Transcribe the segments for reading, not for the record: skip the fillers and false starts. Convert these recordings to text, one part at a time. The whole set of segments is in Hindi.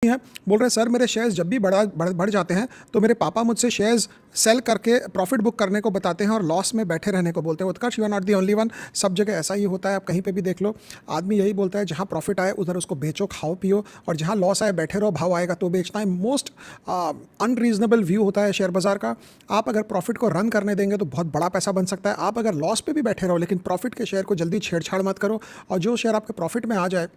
हैं, बोल रहे हैं सर मेरे शेयर्स जब भी बढ़ जाते हैं तो मेरे पापा मुझसे शेयर्स सेल करके प्रॉफिट बुक करने को बताते हैं और लॉस में बैठे रहने को बोलते हैं। Utkarsh, you are not the only one, सब जगह ऐसा ही होता है। आप कहीं पे भी देख लो, आदमी यही बोलता है जहाँ प्रॉफिट आए उधर उसको बेचो, खाओ पियो, और जहाँ लॉस आए बैठे रहो, भाव आएगा तो बेचना है। मोस्ट अनरीजनेबल व्यू होता है शेयर बाजार का। आप अगर प्रॉफिट को रन करने देंगे तो बहुत बड़ा पैसा बन सकता है। आप अगर लॉस पे भी बैठे रहो लेकिन प्रॉफिट के शेयर को जल्दी छेड़छाड़ मत करो, और जो शेयर आपके प्रॉफिट में आ जाए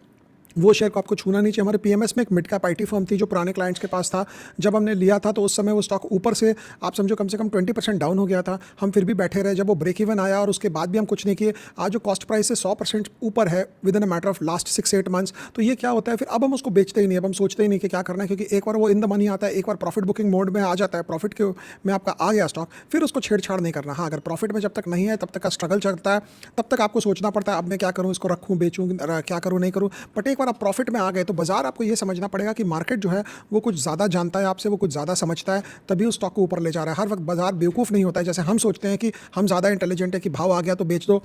वो शेयर को आपको छूना नहीं चाहिए। हमारे पीएमएस में एक मिड कैप आईटी फर्म थी जो पुराने क्लाइंट्स के पास था। जब हमने लिया था तो उस समय वो स्टॉक ऊपर से आप समझो कम से कम 20% डाउन हो गया था। हम फिर भी बैठे रहे। जब वो ब्रेक इवन आया और उसके बाद भी हम कुछ नहीं किए, आज जो कॉस्ट प्राइस से 100% ऊपर है with in a matter of last 6-8 months. तो ये क्या होता है, फिर अब हम उसको बेचते ही नहीं, अब हम सोचते ही नहीं कि क्या करना है, क्योंकि एक बार वो इन द मनी आता है, एक बार प्रॉफिट बुकिंग मोड में आ जाता है, प्रॉफिट के में आपका आ गया स्टॉक, फिर उसको छेड़छाड़ नहीं करना। हाँ, अगर प्रॉफिट में जब तक नहीं है तब तक का स्ट्रगल चलता है, तब तक आपको सोचना पड़ता है अब मैं क्या करूँ, इसको रखूँ, बेचूँ, क्या करूँ, नहीं करूँ। बट एक बार आप प्रॉफिट में आ गए तो बाजार आपको ये समझना पड़ेगा कि मार्केट जो है वो कुछ ज़्यादा जानता है आपसे, वो कुछ ज़्यादा समझता है, तभी उस स्टॉक को ऊपर ले जा रहा है। हर वक्त बाजार बेवकूफ़ नहीं होता है। जैसे हम सोचते हैं कि हम ज़्यादा इंटेलिजेंट है कि भाव आ गया तो बेच दो,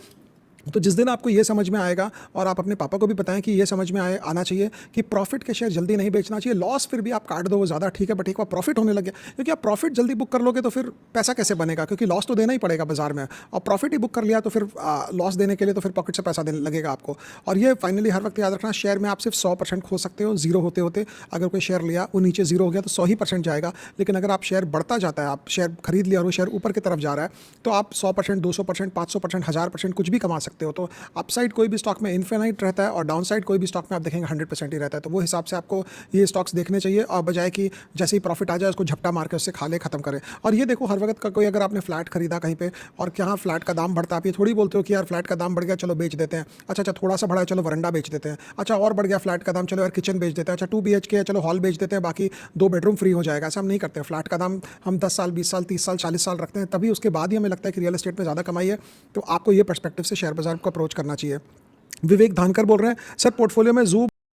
तो जिस दिन आपको ये समझ में आएगा, और आप अपने पापा को भी बताएं कि ये समझ में आना चाहिए कि प्रॉफिट के शेयर जल्दी नहीं बेचना चाहिए। लॉस फिर भी आप काट दो, वो ज़्यादा ठीक है, बट एक बार प्रॉफिट होने लगे, क्योंकि आप प्रॉफिट जल्दी बुक कर लोगे तो फिर पैसा कैसे बनेगा, क्योंकि लॉस तो देना ही पड़ेगा बाजार में, और प्रॉफिट ही बुक कर लिया तो फिर लॉस देने के लिए तो फिर पॉकेट से पैसा देने लगेगा आपको। और ये फाइनली हर वक्त याद रखना, शेयर में आप सिर्फ 100% खो सकते हो। जीरो होते होते अगर कोई शेयर लिया, वो नीचे जीरो हो गया तो 100% जाएगा। लेकिन अगर आप शेयर बढ़ता जाता है, आप शेयर खरीद लिया और वो शेयर ऊपर की तरफ जा रहा है, तो आप 100%, 200%, 500%, 1000% कुछ भी कमा सकते हो। तो अपसाइड कोई भी स्टॉक में इन्फिनाइट रहता है और डाउन साइड कोई भी स्टॉक में आप देखेंगे 100% ही रहता है। तो वो हिसाब से आपको ये स्टॉक्स देखने चाहिए, और बजाय कि जैसे ही प्रॉफिट आ जाए उसको झपटा मार के उससे खा ले, खत्म करें। और ये देखो, हर वक्त का कोई अगर आपने फ्लैट खरीदा कहीं पे और क्या फ्लैट का दाम बढ़ता है, आप ये थोड़ी बोलते हो कि यार फ्लैट का दाम बढ़ गया चलो बेच देते हैं, अच्छा थोड़ा सा बढ़ा है चलो वरंडा बेच देते हैं, अच्छा और बढ़ गया फ्लैट का दाम चलो यार किचन बेच देते हैं, अच्छा 2 BHK है चलो हॉल बेच देते हैं, बाकी 2 बेडरूम फ्री हो जाएगा। ऐसा हम नहीं करते। फ्लैट का दाम हम 10 साल, 20 साल, 30 साल, 40 साल रखते हैं, तभी उसके बाद ही हमें लगता है कि रियल एस्टेट में ज़्यादा कमाई है। तो आपको ये पर्सपेक्टिव से शेयर बाजार को अप्रोच करना चाहिए। विवेक धानकर बोल रहे हैं सर, पोर्टफोलियो में जू